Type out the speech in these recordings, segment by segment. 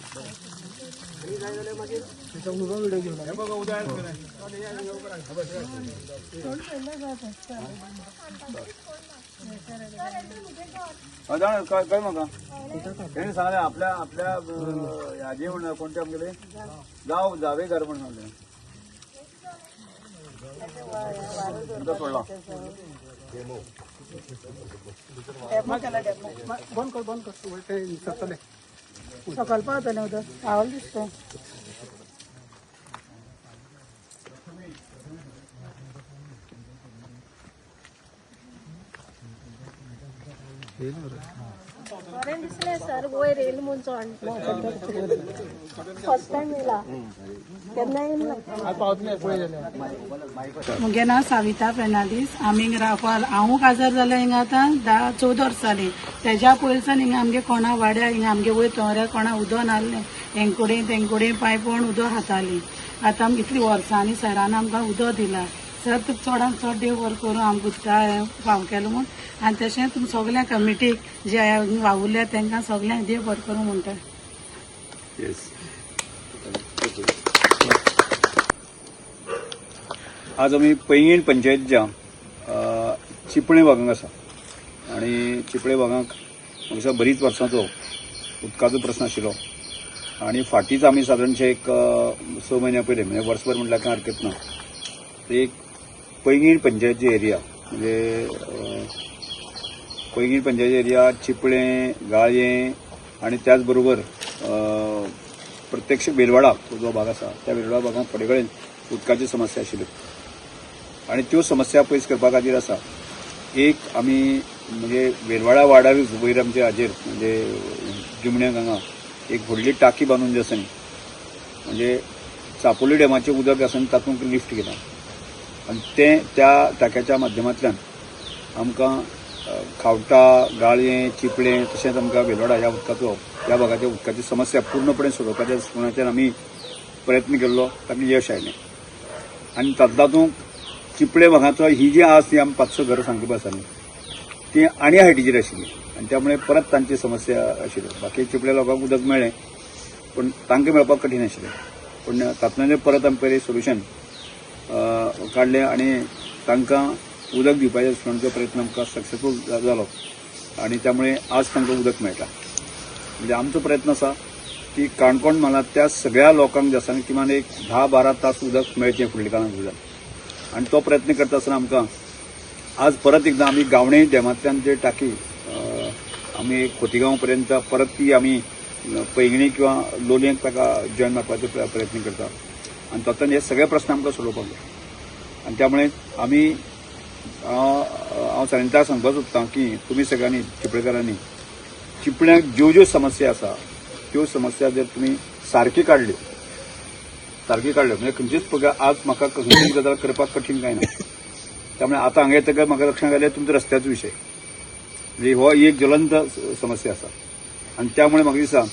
काय मग त्यांनी सांगले आपल्या आपल्या यादी म्हणून कोणत्या आमगेले जावे घर म्हणून सांगले सोडला बंद कर सकाळ पाहतो होतं आवाज दिसतो दिसले सर वयर येईल म्हणून फर्स्ट टाइम येला केन्ना मुगे नांव साविता फेर्नांडीस आमी हिंगा रावपाक हांवूय काजार जालें हिंगा आतां 14 वर्सां जालीं तेज्या पयलींच्यान हिंगा आमगे कोणा वाड्या हिंगा आमगे वयर तोऱ्या कोणा उदक नासलें तेंकोडे पायपोवन उदक हातालीं आतां आमकां इतलीं वर्सांनी सरान आमकां उदक दिलां सर तुका चडांत चड देव बरें करूं आमकां उदका फाव केलो म्हूण आनी तशें तुमकां सगळ्या कमिटीक जे वावुरल्या तांकां सगळ्यांक देव बरें करूं म्हणटा. आज आमी पैंगीण पंचायतीच्या चिपळे भागांत आसा आनी चिपळे भागांत म्हाका बरीच वर्सांचो उदकाचो प्रश्न आशिल्लो आनी फाटींच आमी सादारणशे एक 6 म्हयन्या पयलीं म्हणजे वर्सभर म्हटल्यार कांय हरकत ना एक पैंगीण पंचायतीची एरिया म्हणजे पैंगीण पंचायती एरिया चिपळे गाळये आनी त्याच बरोबर प्रत्यक्ष बेलवाडा जो भाग आसा त्या बेलवाडा भागांत थोडे कडेन उदकाची समस्या आशिल्ल्यो आनी त्यो समस्या पयस करपा खातीर आसा एक आमी म्हणजे बेलवाडा वाडारूच वयर आमच्या हाजेर म्हणजे जुमण्या हांगा एक व्हडली टाकी बांदून जी आसा न्ही म्हणजे चापोली डॅमाचें उदक आसा तातूंत लिफ्ट केलां आनी तें त्या टाक्याच्या माध्यमांतल्यान आमकां खावटा गाळये चिपळे तशेंच आमकां बेलवाडा ह्या भागाच्या उदकाची समस्या पूर्णपणे सोडोवपाच्या दृश्टिकोनाच्यान आमी प्रयत्न केल्लो ताका यश आयलें आनी तातूंत चिपळे भागाचो ही जी आज ती आमी 500 घरां सांगप आसा न्ही ती आनी हायटीचेर आशिल्ली आनी त्यामुळे परत तांची समस्या आशिल्ली बाकी चिपळे लोकांक उदक मेळ्ळें पूण तांकां मेळपाक कठीण आशिल्लें पूण तातूंतलें परत आमी पयलीं सोल्युशन काडलें आनी तांकां उदक दिवपाच्या दृश्टिकोनाचो प्रयत्न आमकां सक्सेसफूल जालो आनी त्यामुळे आज तांकां उदक मेळटा म्हणजे आमचो प्रयत्न आसा की काणकोण म्हालांत त्या सगळ्या लोकांक जे आसा किमान एक 10-12 तास उदक मेळचें फुडल्या काळांत सुद्दां आनी तो प्रयत्न करता आसतना आमकां आज परत एकदां आमी गावणे डॅमांतल्यान जे टाकी आमी खोतीगांव पर्यंत परत ती आमी पैंगणी किंवा लोलयेंत ताका जॉयन मारपाचो प्रयत्न करता आनी तातूंत हे सगळे प्रस्न आमकां सोडोवपाक जाय आनी त्यामुळे आमी हांव सगळ्यांक सांगपाक सोदतां की तुमी सगळ्यांनी चिपळेकारांनी चिपळ्यांक ज्यो समस्या आसा त्यो समस्या जर तुमी सारकी काडल्यो म्हणजे खंयचीच पगार आज म्हाका खंयचीच गजाल करपाक कठीण कांय ना त्यामुळे आतां हांगा येतकच म्हाका लक्षांत आयलें तुमचो रस्त्याचो विशय म्हणजे हो एक ज्वलंत समस्या आसा आनी त्यामुळे म्हाका दिसता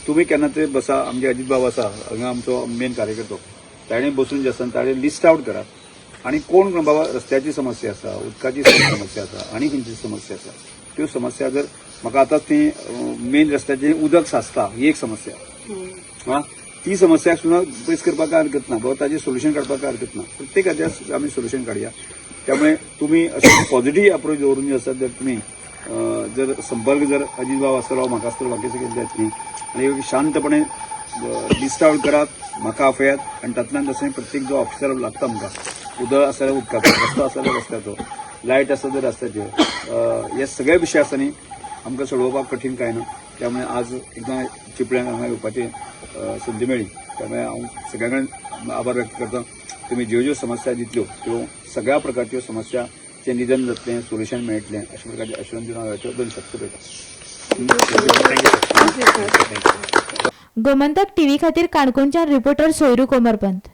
तुमी केन्ना तरी बसा आमचे अजित बाब आसा हांगा आमचो मेन कार्यकर्तो ताणें बसून जे आसा ताणें लिस्ट आवट करात आनी कोण बाबा रस्त्याची समस्या आसा उदकाची समस्या आसा आनी खंयची समस्या आसा त्यो समस्या जर म्हाका आतां ती मेन रस्त्याचें उदक साचता ही एक समस्या ती समस्या सुद्दां पयस करपाक हरकत ना बाबा ताजें सोल्युशन काडपाक हरकत ना प्रत्येकाचें आमी सोल्युशन काडया त्यामुळे तुम्ही अशें पॉझिटिव्ह अप्रोच दवरून जे आसात जर तुम्ही जर संपर्क जर अजित बाब आसतलो म्हाका आसतलो बाकीचे केले आनी शांतपणे लिस्ट आवट करात म्हाका आपयात आनी तातूंतल्यान जशें प्रत्येक जो ऑफिसर लागता आमकां उदक आसा जाल्यार उदकाचो रस्तो आसा जाल्यार रस्त्याचो लायट आसा जाल्यार रस्त्याचेर हे सगळे विशय आसा न्ही आमकां सोडोवपाक कठीण कांय ना त्यामुळे आज एकदां चिपळ्यांक हांगा येवपाची संदी मेळ्ळी त्यामुळे हांव सगळ्यां कडेन आभार व्यक्त करता तुम्ही ज्यो समस्या दितल्यो त्यो सगळ्या प्रकारच्यो समस्याचें निदान जातलें सोल्युशन मेळटलें अशा प्रकारचे आश्वासन दिवन हांवें 2 शब्द उलयता. गोमंतक टीव्ही खातीर काणकोणच्यान रिपोर्टर सोयरू कोमरपंत.